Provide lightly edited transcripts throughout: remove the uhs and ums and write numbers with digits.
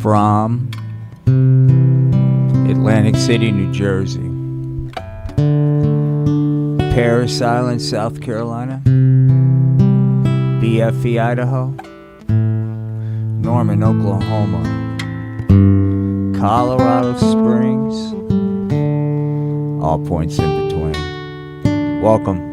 from Atlantic City, New Jersey, Paris Island, South Carolina, BFE, Idaho, Norman, Oklahoma, Colorado Springs, all points in between. Welcome.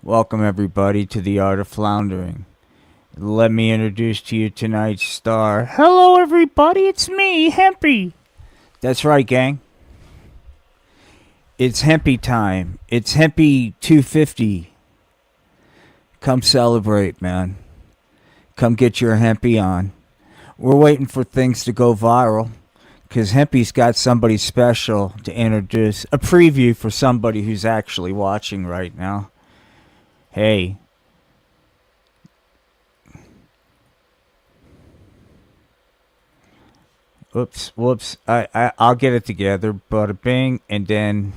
Welcome everybody to the Art of Floundering. Let me introduce to you tonight's star. Hello everybody, it's me, Hempy. That's right, gang. It's Hempy time. It's Hempy 250. Come celebrate, man. Come get your Hempy on. We're waiting for things to go viral because Hempy's got somebody special to introduce. A preview for somebody who's actually watching right now. Hey. Whoops. I'll get it together. Bada bing, and then...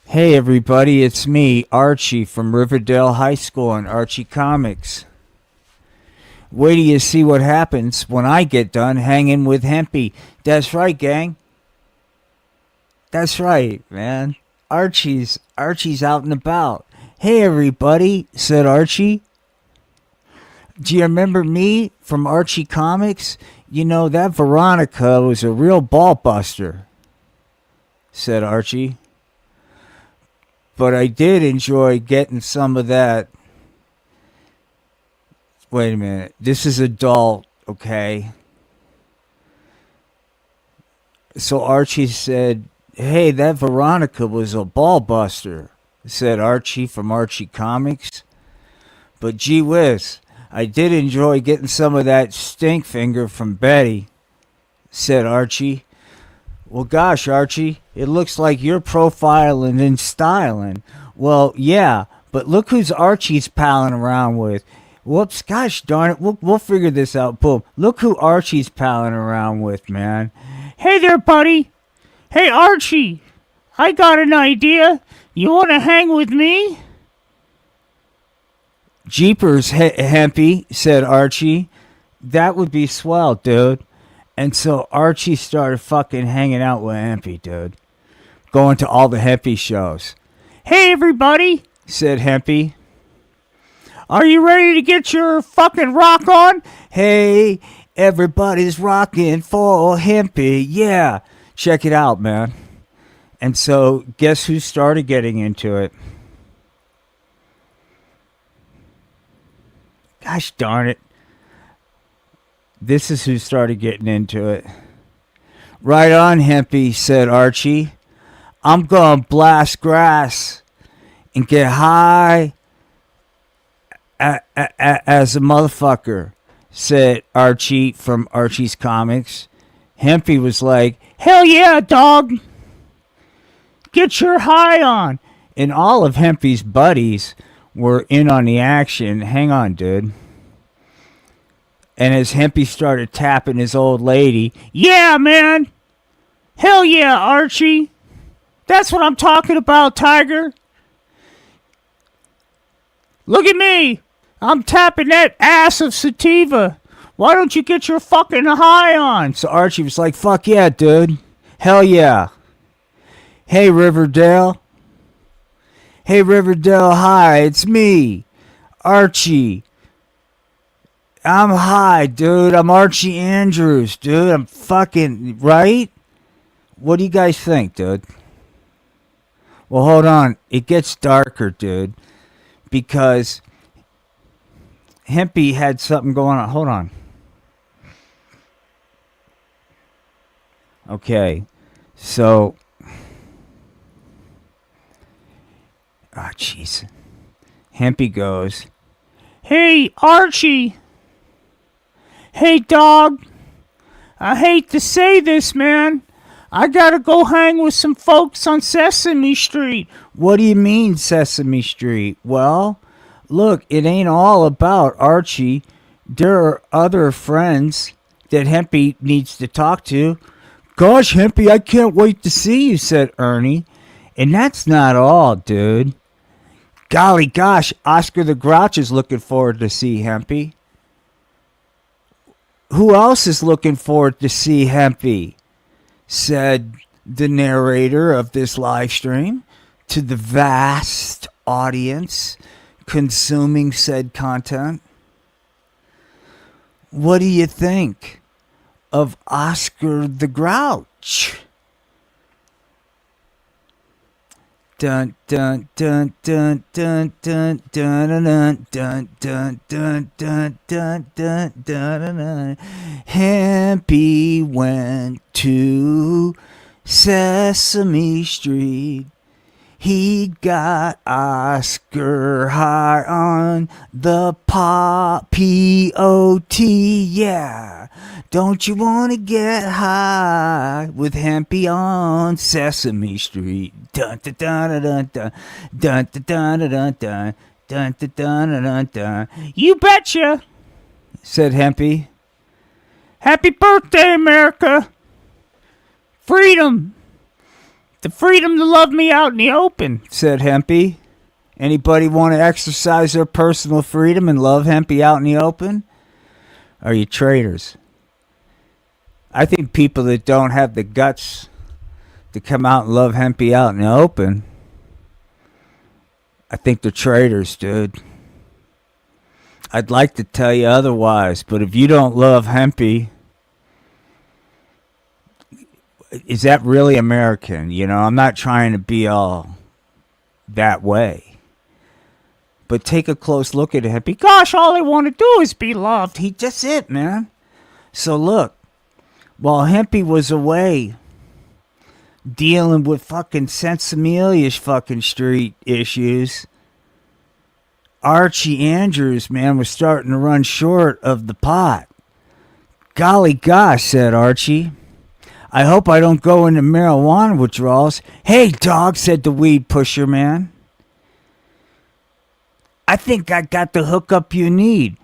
Hey everybody, it's me, Archie from Riverdale High School and Archie Comics. Wait till you see what happens when I get done hanging with Hempy. That's right, gang. That's right, man. Archie's out and about. Hey everybody, said Archie. Do you remember me from Archie Comics? You know, that Veronica was a real ball buster, said Archie. But I did enjoy getting some of that. Wait a minute. This is adult, okay? So Archie said, hey, that Veronica was a ball buster, said Archie from Archie Comics. But gee whiz, I did enjoy getting some of that stink finger from Betty, said Archie. Well, gosh, Archie, it looks like you're profiling and styling. Well, yeah, but look who's Archie's palling around with. Whoops, gosh darn it, we'll figure this out. Boom, look who Archie's palling around with, man. Hey there, buddy. Hey, Archie, I got an idea. You want to hang with me? Jeepers, Hempy, said Archie. That would be swell, dude. And so Archie started fucking hanging out with Hempy, dude. Going to all the Hempy shows. Hey, everybody, said Hempy. Are you ready to get your fucking rock on? Hey, everybody's rocking for Hempy. Yeah. Check it out, man. And so, guess who started getting into it? Gosh darn it. This is who started getting into it. Right on, Hempy, said Archie. I'm gonna blast grass and get high as a motherfucker, said Archie from Archie's Comics. Hempy was like, hell yeah, dog. Get your high on. And all of Hempy's buddies were in on the action. Hang on, dude. And as Hempy started tapping his old lady, yeah, man. Hell yeah, Archie. That's what I'm talking about, Tiger. Look at me. I'm tapping that ass of sativa. Why don't you get your fucking high on? So Archie was like, fuck yeah, dude. Hell yeah. Hey, Riverdale. Hey, Riverdale, hi, it's me, Archie. I'm high, dude. I'm Archie Andrews, dude. I'm fucking, right? What do you guys think, dude? Well, hold on. It gets darker, dude. Because Hempy had something going on. Hold on. Okay. So. Oh, jeez. Hempy goes, hey, Archie. Hey, dog. I hate to say this, man. I gotta go hang with some folks on Sesame Street. What do you mean, Sesame Street? Well, look, it ain't all about Archie. There are other friends that Hempy needs to talk to. Gosh, Hempy, I can't wait to see you, said Ernie. And that's not all, dude. Golly gosh, Oscar the Grouch is looking forward to see Hempy. Who else is looking forward to see Hempy? Said the narrator of this live stream to the vast audience consuming said content. What do you think of Oscar the Grouch? Dun dun dun dun dun dun dun dun dun dun dun dun dun dun dun. Hempy went to Sesame Street. He got Oscar high on the P-O-T, yeah. Don't you want to get high with Hempy on Sesame Street? Dun dun dun dun dun dun dun dun dun dun dun dun dun dun. You betcha, said Hempy. Happy birthday, America. Freedom. The freedom to love me out in the open, said Hempy. Anybody want to exercise their personal freedom and love Hempy out in the open? Are you traitors? I think people that don't have the guts to come out and love Hempy out in the open, I think they're traitors, dude. I'd like to tell you otherwise, but if you don't love Hempy, is that really American? You know, I'm not trying to be all that way. But take a close look at Hempy. Gosh, all I want to do is be loved. That's it, man. So look, while Hempy was away dealing with fucking Sensimilia's fucking street issues, Archie Andrews, man, was starting to run short of the pot. Golly gosh, said Archie. I hope I don't go into marijuana withdrawals. Hey, dog, said the weed pusher, man. I think I got the hookup you need.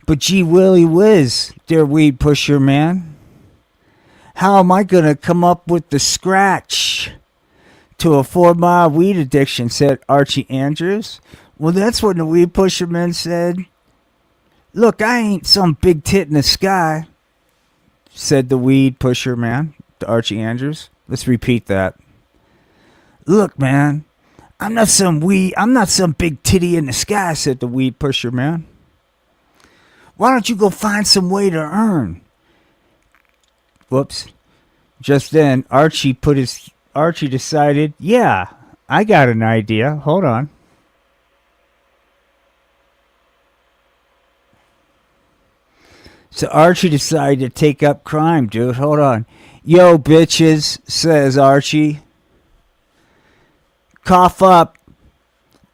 But gee willy whiz, dear weed pusher, man. How am I going to come up with the scratch to a 4-mile weed addiction, said Archie Andrews. Well, that's what the weed pusher man said. Look, I ain't some big tit in the sky, said the weed pusher man to Archie Andrews. Let's repeat that. Look, man, I'm not some big titty in the sky, said the weed pusher man. Why don't you go find some way to earn? Whoops. Just then, Archie decided, yeah, I got an idea. Hold on. So Archie decided to take up crime, dude. Hold on. Yo, bitches, says Archie. Cough up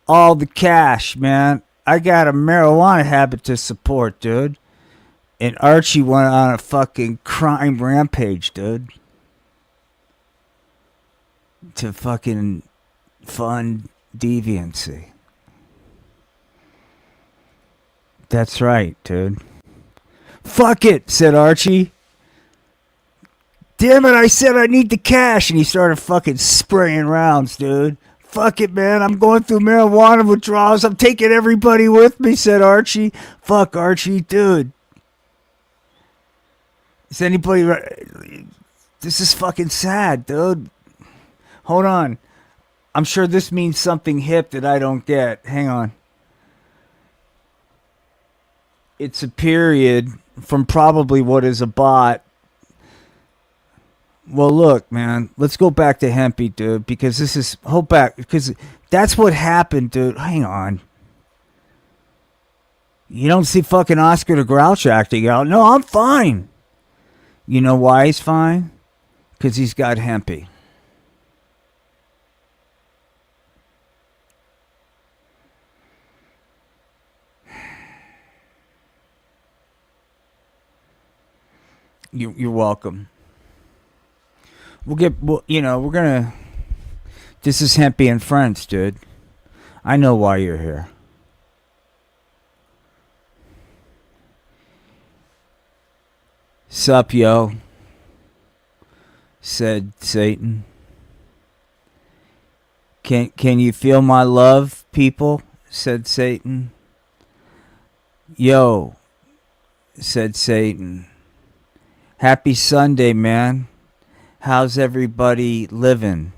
all the cash, man. I got a marijuana habit to support, dude. And Archie went on a fucking crime rampage, dude. To fucking fund deviancy. That's right, dude. Fuck it, said Archie. Damn it, I said I need the cash. And he started fucking spraying rounds, dude. Fuck it, man. I'm going through marijuana withdrawals. I'm taking everybody with me, said Archie. Fuck, Archie, dude. Is anybody... This is fucking sad, dude. Hold on. I'm sure this means something hip that I don't get. Hang on. It's a period from probably what is a bot. Well, look, man. Let's go back to Hempy, dude, because this is... Hold back, because that's what happened, dude. Hang on. You don't see fucking Oscar the Grouch acting out. No, I'm fine. You know why he's fine? Because he's got Hempy. You're welcome. We're gonna... This is Hempy and Friends, dude. I know why you're here. Sup, yo, said Satan. Can you feel my love, people? said Satan. Yo, said Satan. Happy Sunday, man. How's everybody living?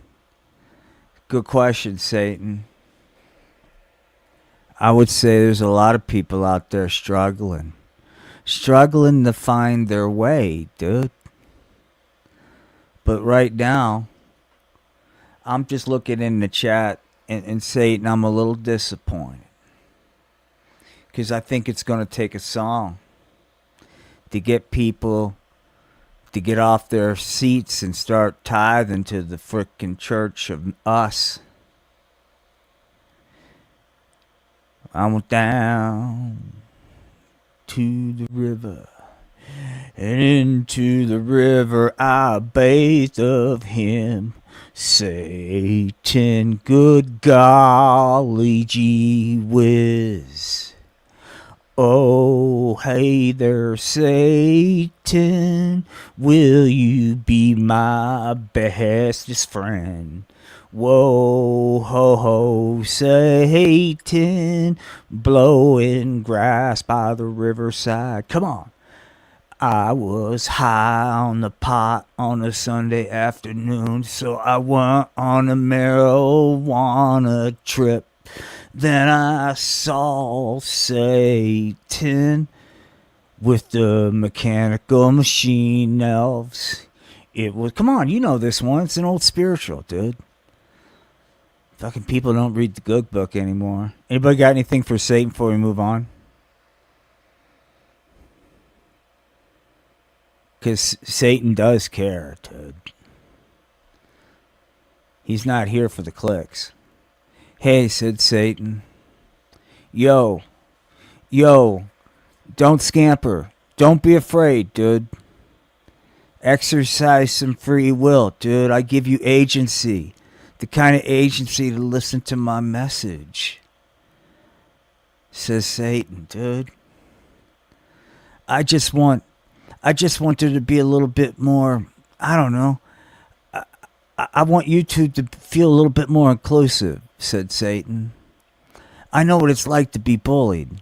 Good question, Satan. I would say there's a lot of people out there struggling. Struggling to find their way, dude. But right now, I'm just looking in the chat and Satan, I'm a little disappointed. Because I think it's going to take a song to get people to get off their seats and start tithing to the frickin' church of us. I went down to the river, and into the river I bathed of him. Satan, good golly gee whiz. Oh, hey there, Satan, will you be my bestest friend? Whoa, ho, ho, Satan, blowing grass by the riverside. Come on. I was high on the pot on a Sunday afternoon, so I went on a marijuana trip. Then I saw Satan with the mechanical machine elves. It was, come on, you know this one. It's an old spiritual, dude. Fucking people don't read the good book anymore. Anybody got anything for Satan before we move on? Because Satan does care, dude. He's not here for the clicks. Hey, said Satan. Yo, don't scamper. Don't be afraid, dude. Exercise some free will, dude. I give you agency. The kind of agency to listen to my message. Says Satan, dude. I just want there to be a little bit more, I don't know. I want you two to feel a little bit more inclusive, said Satan. I know what it's like to be bullied.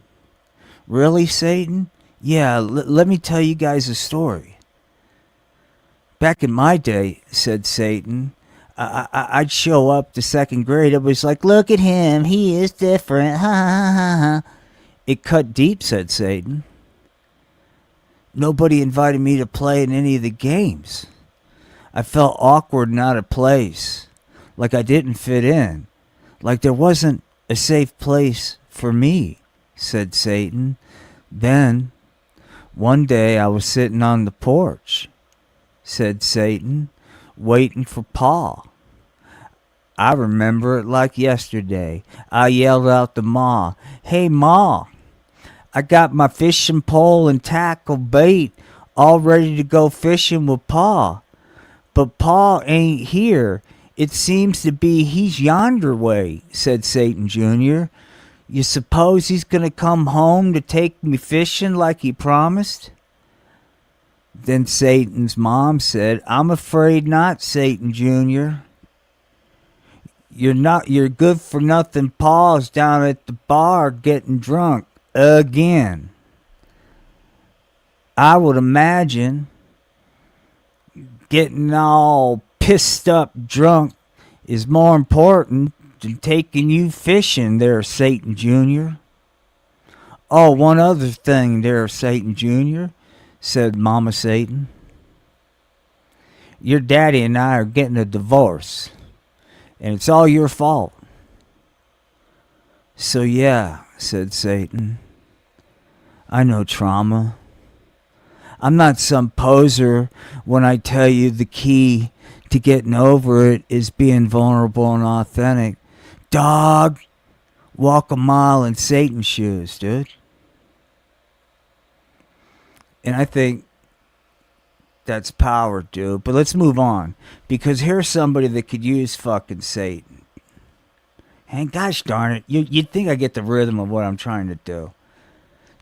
Really, Satan? Yeah, let me tell you guys a story. Back in my day, said Satan, I'd show up to second grade. It was like, look at him, he is different. Ha ha ha ha. It cut deep, said Satan. Nobody invited me to play in any of the games. I felt awkward and out of place, like I didn't fit in, like there wasn't a safe place for me, said Satan. Then, one day I was sitting on the porch, said Satan, waiting for Pa. I remember it like yesterday. I yelled out to Ma, hey Ma, I got my fishing pole and tackle bait all ready to go fishing with Pa. But Pa ain't here. It seems to be he's yonder way, said Satan Jr. You suppose he's going to come home to take me fishing like he promised? Then Satan's mom said, I'm afraid not, Satan Jr. You're good for nothing Pa's down at the bar getting drunk again. I would imagine getting all pissed up drunk is more important than taking you fishing there, Satan Jr. Oh, one other thing there, Satan Jr., said Mama Satan. Your daddy and I are getting a divorce, and it's all your fault. So yeah, said Satan, I know trauma. I'm not some poser when I tell you the key to getting over it is being vulnerable and authentic. Dog, walk a mile in Satan's shoes, dude. And I think that's power, dude. But let's move on. Because here's somebody that could use fucking Satan. And gosh darn it, you'd think I get the rhythm of what I'm trying to do.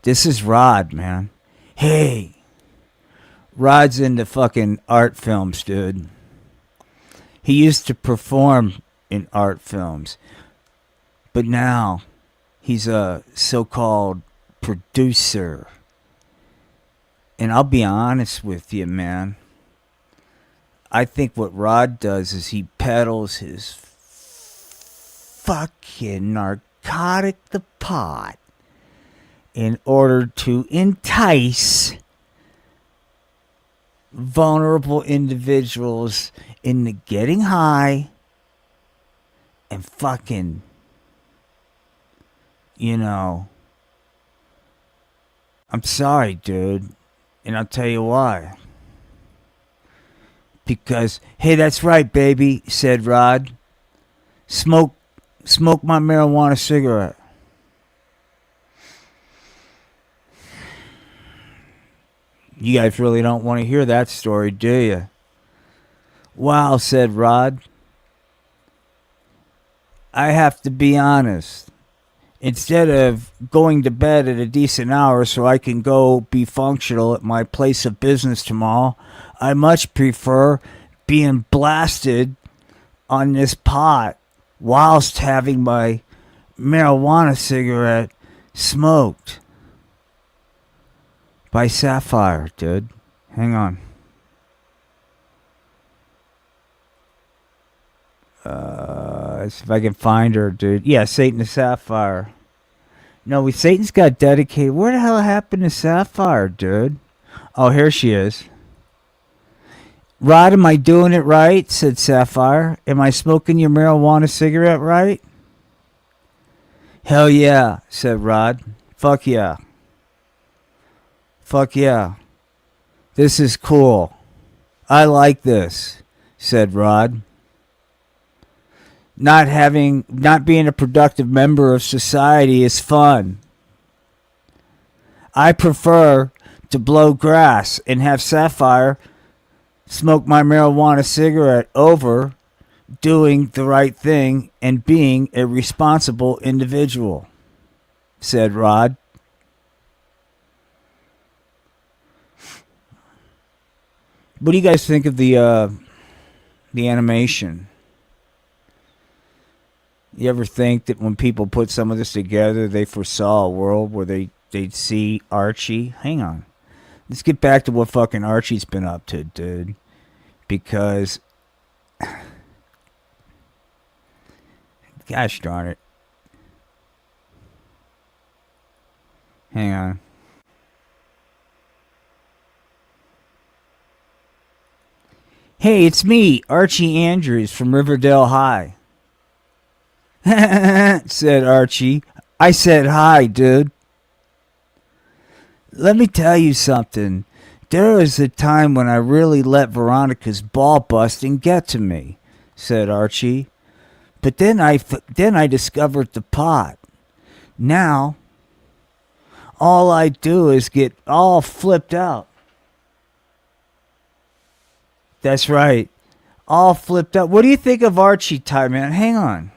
This is Rod, man. Hey. Rod's into fucking art films, dude. He used to perform in art films. But now, He's a so-called producer. And I'll be honest with you, man. I think what Rod does is he peddles his fucking narcotic, the pot, in order to entice vulnerable individuals into getting high and fucking, I'm sorry, dude. And I'll tell you why. Because, hey, that's right, baby, said Rod. Smoke my marijuana cigarette. You guys really don't want to hear that story, do you? Wow, said Rod. I have to be honest. Instead of going to bed at a decent hour so I can go be functional at my place of business tomorrow, I much prefer being blasted on this pot whilst having my marijuana cigarette smoked by Sapphire, dude. Hang on. Let's see if I can find her, dude. Yeah, Satan to Sapphire. No, Satan's got dedicated. Where the hell happened to Sapphire, dude? Oh, here she is. Rod, am I doing it right? Said Sapphire. Am I smoking your marijuana cigarette right? Hell yeah, said Rod. Fuck yeah. Fuck yeah. This is cool. I like this, said Rod. Not being a productive member of society is fun. I prefer to blow grass and have Sapphire smoke my marijuana cigarette over doing the right thing and being a responsible individual, said Rod. What do you guys think of the animation? You ever think that when people put some of this together, they foresaw a world where they'd see Archie? Hang on. Let's get back to what fucking Archie's been up to, dude. Because, gosh darn it. Hang on. Hey, it's me, Archie Andrews from Riverdale High. Said Archie. I said hi, dude. Let me tell you something. There was a time when I really let Veronica's ball busting get to me, said Archie. But then I discovered the pot. Now, all I do is get all flipped out. That's right. All flipped out. What do you think of Archie, Ty, man? Hang on.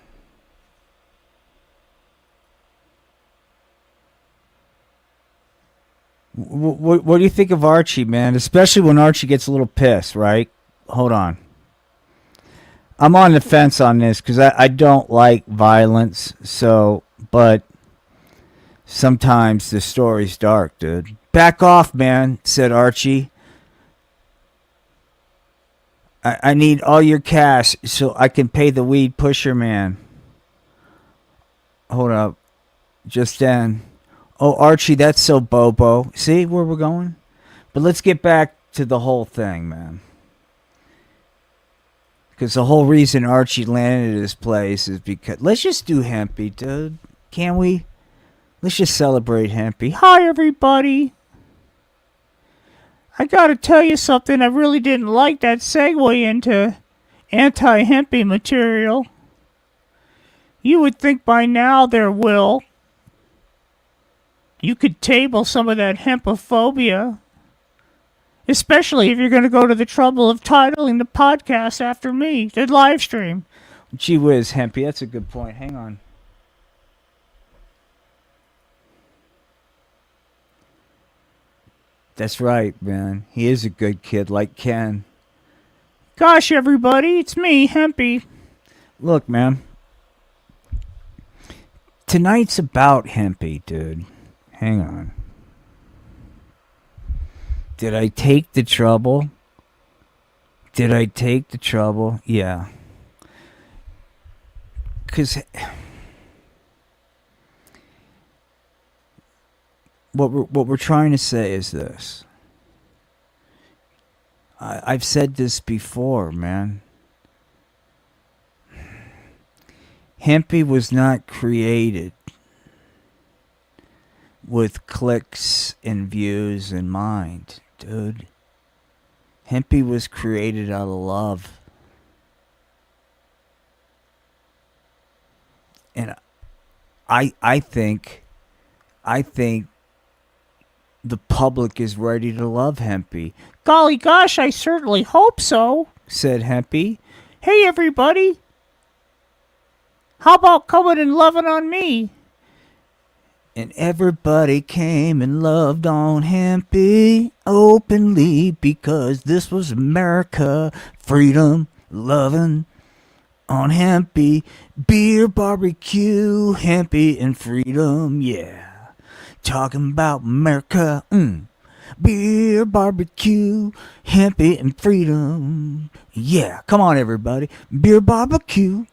What do you think of Archie, man? Especially when Archie gets a little pissed, right? Hold on. I'm on the fence on this because I don't like violence. But sometimes the story's dark, dude. Back off, man, said Archie. I need all your cash so I can pay the weed pusher man. Hold up. Just then. Oh, Archie, that's so bobo. See where we're going? But let's get back to the whole thing, man. Because the whole reason Archie landed at his place is because... Let's just do Hempy, dude. Can we? Let's just celebrate Hempy. Hi, everybody. I gotta tell you something. I really didn't like that segue into anti-Hempy material. You would think by now there will. You could table some of that hempophobia. Especially if you're going to go to the trouble of titling the podcast after me, the live stream. Gee whiz, Hempy, that's a good point. Hang on. That's right, man. He is a good kid like Ken. Gosh, everybody, it's me, Hempy. Look, man. tonight's about Hempy, dude. Hang on. Did I take the trouble? Yeah. Because what we're trying to say is this. I've said this before, man. Hempy was not created with clicks and views in mind, dude. Hempy was created out of love. And I think the public is ready to love Hempy. Golly gosh, I certainly hope so, said Hempy. Hey everybody, how about coming and loving on me? And everybody came and loved on Hempy openly because this was America. Freedom, loving on Hempy. Beer, barbecue, Hempy, and freedom, yeah. Talking about America, beer, barbecue, Hempy, and freedom. Yeah, come on, everybody. Beer, barbecue,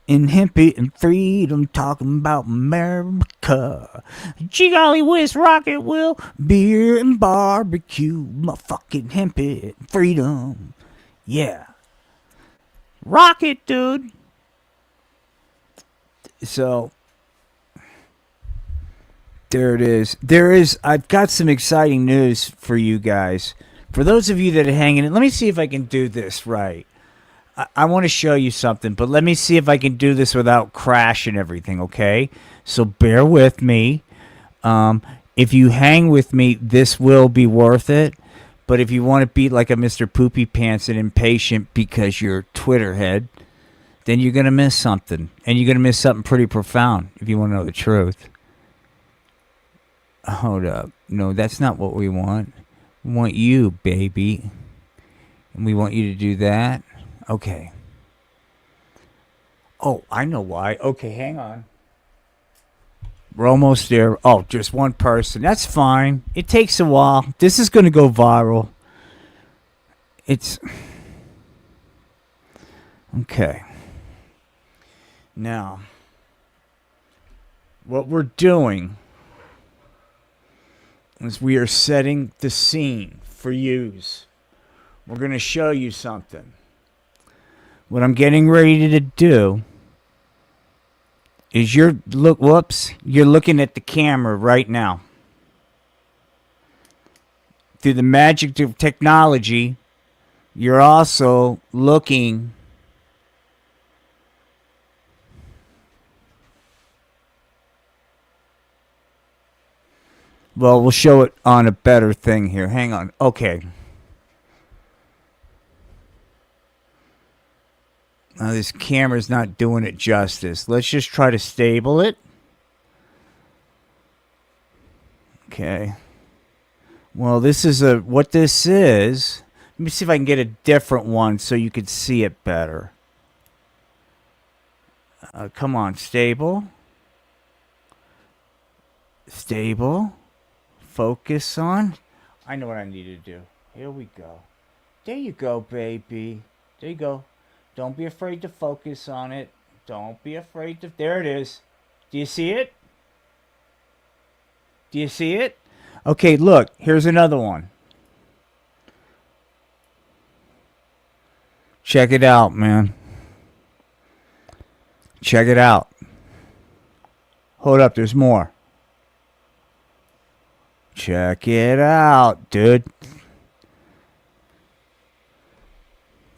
and Hempy, and freedom. Talking about America. Gee golly whiz, rocket will. Beer and barbecue, motherfucking Hempy, and freedom. Yeah. Rocket, dude. So there it is. I've got some exciting news for you guys. For those of you that are hanging in, let me see if I can do this right. I want to show you something, but let me see if I can do this without crashing everything, okay? So bear with me. If you hang with me, this will be worth it. But if you want to be like a Mr. Poopy Pants and impatient because you're Twitter head, then you're going to miss something. And you're going to miss something pretty profound if you want to know the truth. Hold up. No, that's not what we want. We want you, baby. And we want you to do that. Okay. Oh, I know why. Okay, hang on. We're almost there. Oh, just one person. That's fine. It takes a while. This is going to go viral. It's... Okay. Now, what we're doing is we are setting the scene for yous. We're going to show you something. What I'm getting ready to do is you're looking at the camera right now. Through the magic of technology, you're also looking well, we'll show it on a better thing here. Hang on. Okay. Now this camera's not doing it justice. Let's just try to stable it. Okay. Well, this is what this is. Let me see if I can get a different one so you can see it better. Come on, stable. Stable. Focus on. I know what I need to do. Here we go. There you go, baby. There you go. Don't be afraid to focus on it. Don't be afraid to... There it is. Do you see it? Do you see it? Okay, look. Here's another one. Check it out, man. Check it out. Hold up. There's more. Check it out, dude.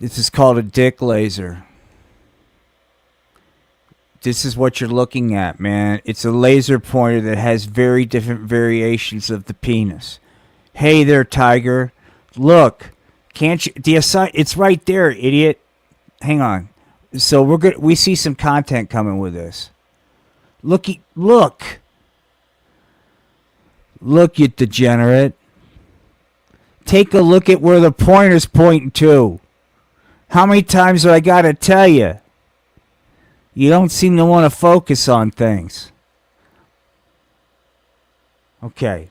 This is called a dick laser. This is what you're looking at, man. It's a laser pointer that has very different variations of the penis. Hey there, tiger. Look. Can't you... It's right there, idiot. Hang on. So we see some content coming with this. Look. Look, you degenerate. Take a look at where the pointer's pointing to. How many times do I gotta tell you? You don't seem to want to focus on things. Okay.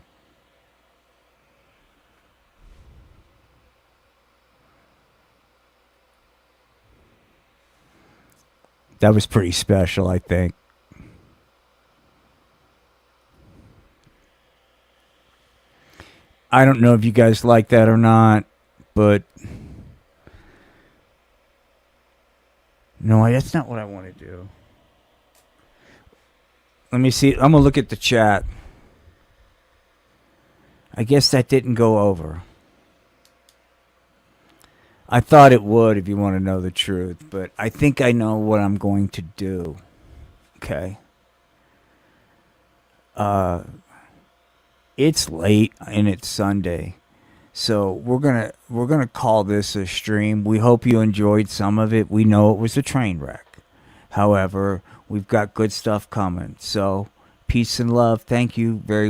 That was pretty special, I think. I don't know if you guys like that or not, but no, that's not what I want to do. Let me see. I'm going to look at the chat. I guess that didn't go over. I thought it would, if you want to know the truth, but I think I know what I'm going to do. Okay. It's late and it's Sunday. So we're gonna call this a stream. We hope you enjoyed some of it. We know it was a train wreck. However, we've got good stuff coming. So peace and love. Thank you very